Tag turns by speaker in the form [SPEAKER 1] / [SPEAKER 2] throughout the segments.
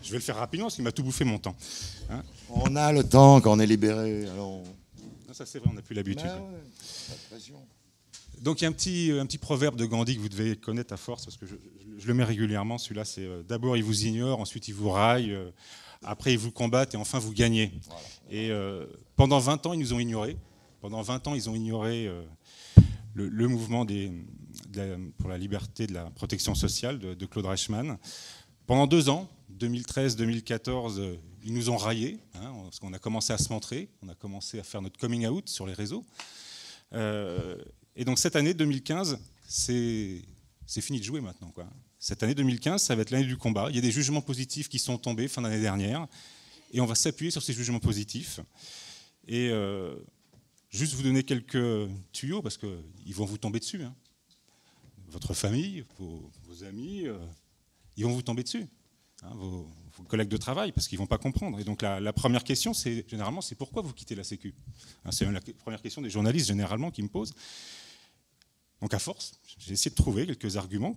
[SPEAKER 1] Je vais le faire rapidement parce qu'il m'a tout bouffé mon temps. Hein.
[SPEAKER 2] On a le temps quand on est libéré. Alors...
[SPEAKER 1] Non, ça c'est vrai, on n'a plus l'habitude.
[SPEAKER 2] Ouais, pas de pression.
[SPEAKER 1] Donc il y a un petit proverbe de Gandhi que vous devez connaître à force, parce que je le mets régulièrement, celui-là, c'est d'abord ils vous ignorent, ensuite ils vous raillent, après ils vous combattent et enfin vous gagnez. Voilà. Et pendant 20 ans, ils nous ont ignorés. Pendant 20 ans, ils ont ignoré le mouvement pour la liberté de la protection sociale de Claude Reichmann. Pendant 2 ans, 2013-2014, ils nous ont raillés, hein, parce qu'on a commencé à se montrer, on a commencé à faire notre coming out sur les réseaux. Et donc cette année 2015, c'est fini de jouer maintenant, quoi. Cette année 2015, ça va être l'année du combat. Il y a des jugements positifs qui sont tombés fin d'année dernière, et on va s'appuyer sur ces jugements positifs. Et juste vous donner quelques tuyaux, parce qu'ils vont vous tomber dessus. Hein. Votre famille, vos amis, ils vont vous tomber dessus. Hein, vos collègues de travail, parce qu'ils ne vont pas comprendre. Et donc la première question, généralement, c'est pourquoi vous quittez la Sécu. Hein, c'est la première question des journalistes, généralement, qui me posent. Donc à force, j'ai essayé de trouver quelques arguments.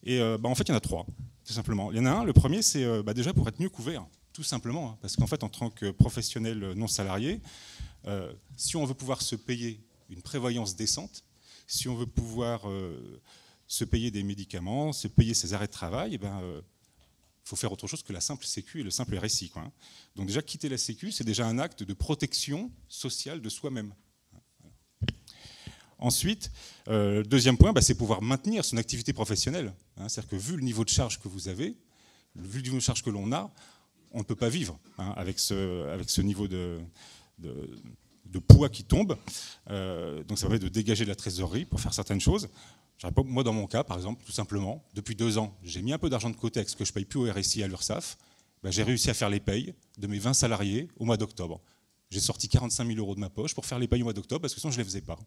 [SPEAKER 1] Et en fait, il y en a 3, tout simplement. Il y en a un, le premier, c'est déjà pour être mieux couvert, tout simplement. Hein, parce qu'en fait, en tant que professionnel non salarié, si on veut pouvoir se payer une prévoyance décente, si on veut pouvoir se payer des médicaments, se payer ses arrêts de travail, faut faire autre chose que la simple Sécu et le simple RSI. Quoi. Donc déjà, quitter la Sécu, c'est déjà un acte de protection sociale de soi-même. Ensuite, deuxième point, c'est pouvoir maintenir son activité professionnelle. Hein, c'est-à-dire que vu le niveau de charge que vous avez, vu le niveau de charge que l'on a, on ne peut pas vivre avec ce niveau de poids qui tombe. Donc ça permet de dégager de la trésorerie pour faire certaines choses. Moi, dans mon cas, par exemple, tout simplement, depuis 2 ans, j'ai mis un peu d'argent de côté avec ce que je ne paye plus au RSI et à l'URSSAF. J'ai réussi à faire les payes de mes 20 salariés au mois d'octobre. J'ai sorti 45 000 € de ma poche pour faire les payes au mois d'octobre parce que sinon je ne les faisais pas.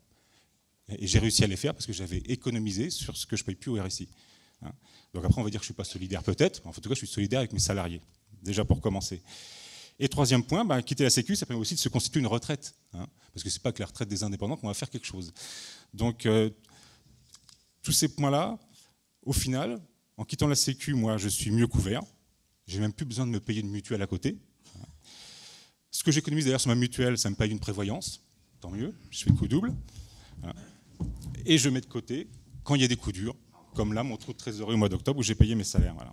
[SPEAKER 1] Et j'ai réussi à les faire parce que j'avais économisé sur ce que je ne paye plus au RSI. Hein. Donc après, on va dire que je ne suis pas solidaire peut-être, mais en tout cas, je suis solidaire avec mes salariés, déjà pour commencer. Et troisième point, quitter la Sécu, ça permet aussi de se constituer une retraite. Hein, parce que ce n'est pas que la retraite des indépendants qu'on va faire quelque chose. Donc, tous ces points-là, au final, en quittant la Sécu, moi, je suis mieux couvert. Je n'ai même plus besoin de me payer une mutuelle à côté. Ce que j'économise d'ailleurs sur ma mutuelle, ça me paye une prévoyance. Tant mieux, je fais coup double. Voilà. Et je mets de côté quand il y a des coups durs, comme là, mon trou de trésorerie au mois d'octobre où j'ai payé mes salaires. Voilà.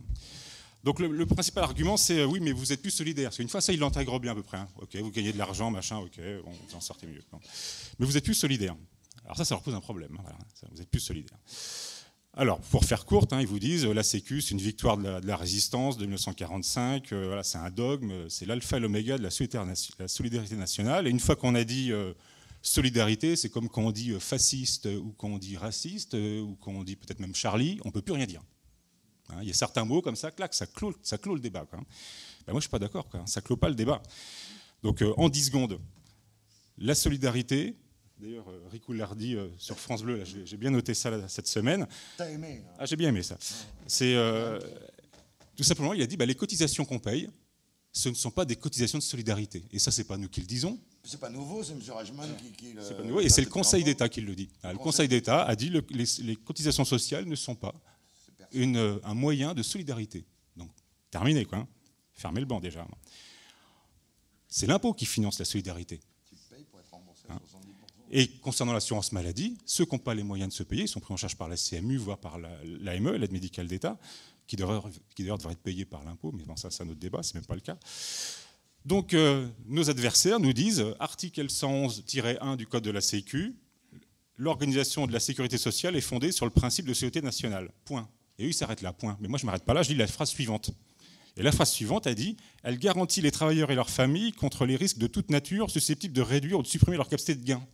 [SPEAKER 1] Donc le principal argument, c'est oui, mais vous êtes plus solidaire. Parce qu'une fois, ça, il l'intègre bien à peu près. Hein. Ok, vous gagnez de l'argent, machin, ok, bon, vous en sortez mieux. Mais vous êtes plus solidaire. Alors ça leur pose un problème. Hein, voilà. Vous êtes plus solidaire. Alors, pour faire courte, ils vous disent la Sécu, c'est une victoire de la résistance de 1945. Voilà, c'est un dogme, c'est l'alpha et l'oméga de la solidarité nationale. Et une fois qu'on a dit solidarité, c'est comme quand on dit fasciste ou quand on dit raciste ou quand on dit peut-être même Charlie, on ne peut plus rien dire. Il y a certains mots comme ça, clac, ça clôt le débat. Quoi. Moi, je ne suis pas d'accord, quoi. Ça ne clôt pas le débat. Donc, en 10 secondes, la solidarité, d'ailleurs, Rico l'a redit sur France Bleu, là, j'ai bien noté ça là, cette semaine.
[SPEAKER 2] T'as aimé hein.
[SPEAKER 1] Ah, j'ai bien aimé ça. C'est, tout simplement, il a dit, les cotisations qu'on paye, ce ne sont pas des cotisations de solidarité. Et ça, ce n'est pas nous qui le disons.
[SPEAKER 2] C'est pas nouveau, c'est M. Reichmann qui le...
[SPEAKER 1] C'est pas nouveau, et c'est le Conseil d'État qui le dit. Le Conseil d'État a dit que les cotisations sociales ne sont pas un moyen de solidarité. Donc, terminé, quoi. Hein. Fermez le banc, déjà. C'est l'impôt qui finance la solidarité.
[SPEAKER 2] Tu payes pour être remboursé à 70%.
[SPEAKER 1] Et concernant l'assurance maladie, ceux qui n'ont pas les moyens de se payer, ils sont pris en charge par la CMU, voire par l'AME, l'aide médicale d'État, qui d'ailleurs devrait être payée par l'impôt, mais bon, ça, c'est un autre débat, c'est même pas le cas. Donc, nos adversaires nous disent, article 111-1 du Code de la Sécu, l'organisation de la sécurité sociale est fondée sur le principe de solidarité nationale. Point. Et eux, ils s'arrêtent là, point. Mais moi, je ne m'arrête pas là, je lis la phrase suivante. Et la phrase suivante a dit « Elle garantit les travailleurs et leurs familles contre les risques de toute nature susceptibles de réduire ou de supprimer leur capacité de gain. »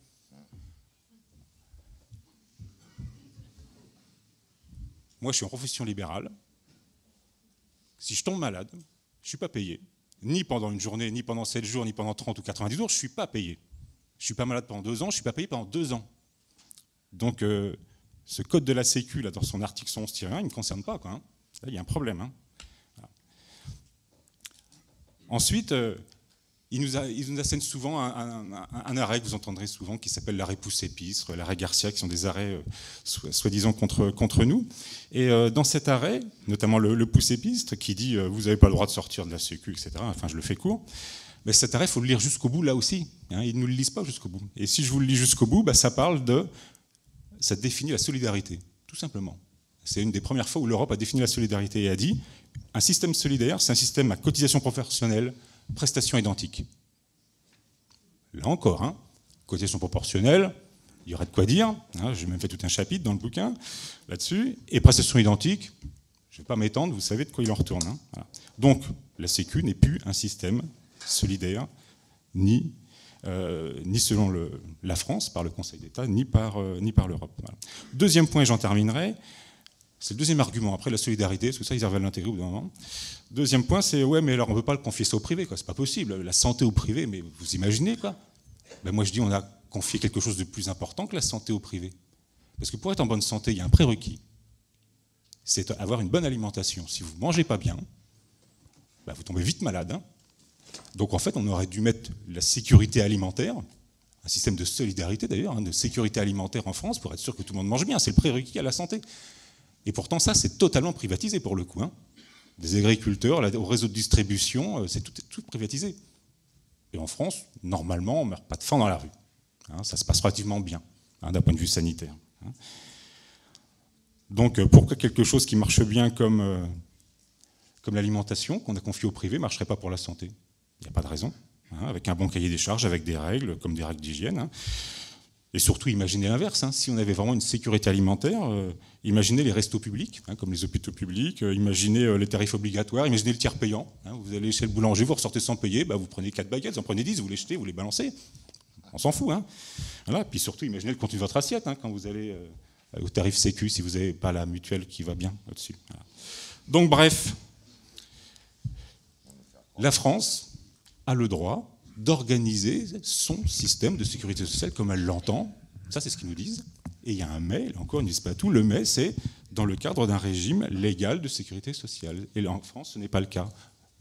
[SPEAKER 1] Moi, je suis en profession libérale. Si je tombe malade, je ne suis pas payé. Ni pendant une journée, ni pendant 7 jours, ni pendant 30 ou 90 jours, je ne suis pas payé. Je ne suis pas malade pendant 2 ans, je ne suis pas payé pendant 2 ans. Donc, ce code de la Sécu, là, dans son article 111-1, il ne me concerne pas. Quoi, hein. Là, il y a un problème. Hein. Voilà. Ensuite, il nous assène souvent un arrêt que vous entendrez souvent qui s'appelle l'arrêt Pousse-Épistre, l'arrêt Garcia, qui sont des arrêts soi-disant contre nous. Et dans cet arrêt, notamment le Pousse-Épistre, qui dit vous n'avez pas le droit de sortir de la Sécu, etc. Enfin, je le fais court. Mais cet arrêt, il faut le lire jusqu'au bout là aussi. Hein, ils ne nous le lisent pas jusqu'au bout. Et si je vous le lis jusqu'au bout, ça définit la solidarité, tout simplement. C'est une des premières fois où l'Europe a défini la solidarité et a dit un système solidaire, c'est un système à cotisation professionnelle, prestations identiques. Là encore, hein, cotisation proportionnelle, il y aurait de quoi dire. Hein, j'ai même fait tout un chapitre dans le bouquin là-dessus. Et prestations identiques, je ne vais pas m'étendre, vous savez de quoi il en retourne. Hein, voilà. Donc, la Sécu n'est plus un système solidaire, ni selon la France, par le Conseil d'État, ni par l'Europe. Voilà. Deuxième point, et j'en terminerai, c'est le deuxième argument, après la solidarité, parce que ça, ils arrivent à l'intégrer au bout d'un moment. Deuxième point, c'est, ouais, mais alors on ne peut pas le confier ça au privé, quoi. C'est pas possible, la santé au privé, mais vous imaginez, quoi. Ben moi, je dis, on a confié quelque chose de plus important que la santé au privé. Parce que pour être en bonne santé, il y a un prérequis, c'est avoir une bonne alimentation. Si vous ne mangez pas bien, ben vous tombez vite malade, hein. Donc en fait, on aurait dû mettre la sécurité alimentaire, un système de solidarité d'ailleurs, hein, de sécurité alimentaire en France, pour être sûr que tout le monde mange bien, c'est le prérequis à la santé. Et pourtant ça, c'est totalement privatisé pour le coup. Hein. Des agriculteurs, au réseau de distribution, c'est tout privatisé. Et en France, normalement, on ne meurt pas de faim dans la rue. Hein, ça se passe relativement bien, hein, d'un point de vue sanitaire. Hein. Donc pourquoi quelque chose qui marche bien comme l'alimentation, qu'on a confié au privé, ne marcherait pas pour la santé ? Il n'y a pas de raison, hein, avec un bon cahier des charges, avec des règles, comme des règles d'hygiène. Hein. Et surtout, imaginez l'inverse. Hein, si on avait vraiment une sécurité alimentaire, imaginez les restos publics, hein, comme les hôpitaux publics, imaginez les tarifs obligatoires, imaginez le tiers payant. Hein, vous allez chez le boulanger, vous ressortez sans payer, bah, vous prenez 4 baguettes, vous en prenez 10, vous les jetez, vous les balancez. On s'en fout. Hein. Voilà. Puis surtout, imaginez le contenu de votre assiette, hein, quand vous allez au tarif Sécu, si vous n'avez pas la mutuelle qui va bien au-dessus. Voilà. Donc bref, la France a le droit d'organiser son système de sécurité sociale comme elle l'entend. Ça, c'est ce qu'ils nous disent. Et il y a un mais, là encore, ils ne disent pas tout. Le mais, c'est dans le cadre d'un régime légal de sécurité sociale. Et là, en France, ce n'est pas le cas.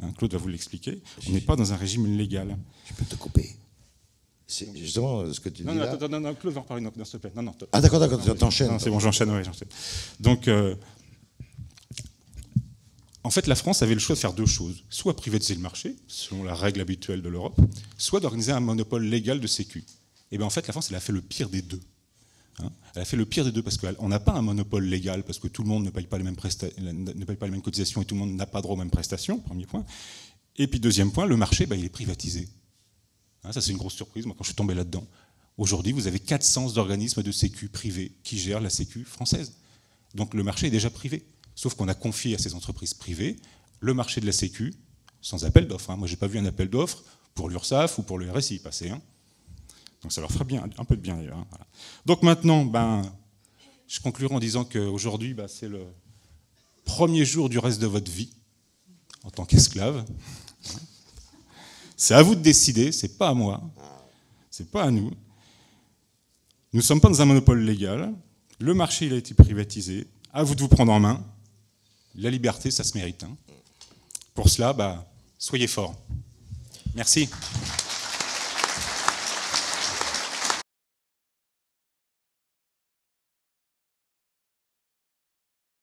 [SPEAKER 1] Hein, Claude va vous l'expliquer. On n'est pas dans un régime légal.
[SPEAKER 2] Je peux te couper. C'est justement ce que tu dis là.
[SPEAKER 1] Non, Claude va en reparler, s'il te plaît. Non,
[SPEAKER 2] ah d'accord, t'enchaînes.
[SPEAKER 1] C'est bon, j'enchaîne. Donc, en fait, la France avait le choix de faire deux choses. Soit privatiser le marché, selon la règle habituelle de l'Europe, soit d'organiser un monopole légal de sécu. Et bien en fait, la France, elle a fait le pire des deux. Hein, elle a fait le pire des deux parce qu'on n'a pas un monopole légal, parce que tout le monde ne paye pas les mêmes cotisations et tout le monde n'a pas droit aux mêmes prestations, premier point. Et puis deuxième point, le marché, il est privatisé. Hein, ça, c'est une grosse surprise, moi, quand je suis tombé là-dedans. Aujourd'hui, vous avez 400 organismes de sécu privés qui gèrent la sécu française. Donc le marché est déjà privé. Sauf qu'on a confié à ces entreprises privées le marché de la Sécu sans appel d'offres. Hein. Moi, je n'ai pas vu un appel d'offres pour l'URSSAF ou pour le RSI passer. Hein. Donc ça leur fera bien, un peu de bien d'ailleurs. Hein. Voilà. Donc maintenant, je conclurai en disant qu'aujourd'hui, c'est le premier jour du reste de votre vie en tant qu'esclave. C'est à vous de décider, c'est pas à moi, c'est pas à nous. Nous ne sommes pas dans un monopole légal. Le marché, il a été privatisé. À vous de vous prendre en main. La liberté, ça se mérite. Hein. Pour cela, soyez forts. Merci.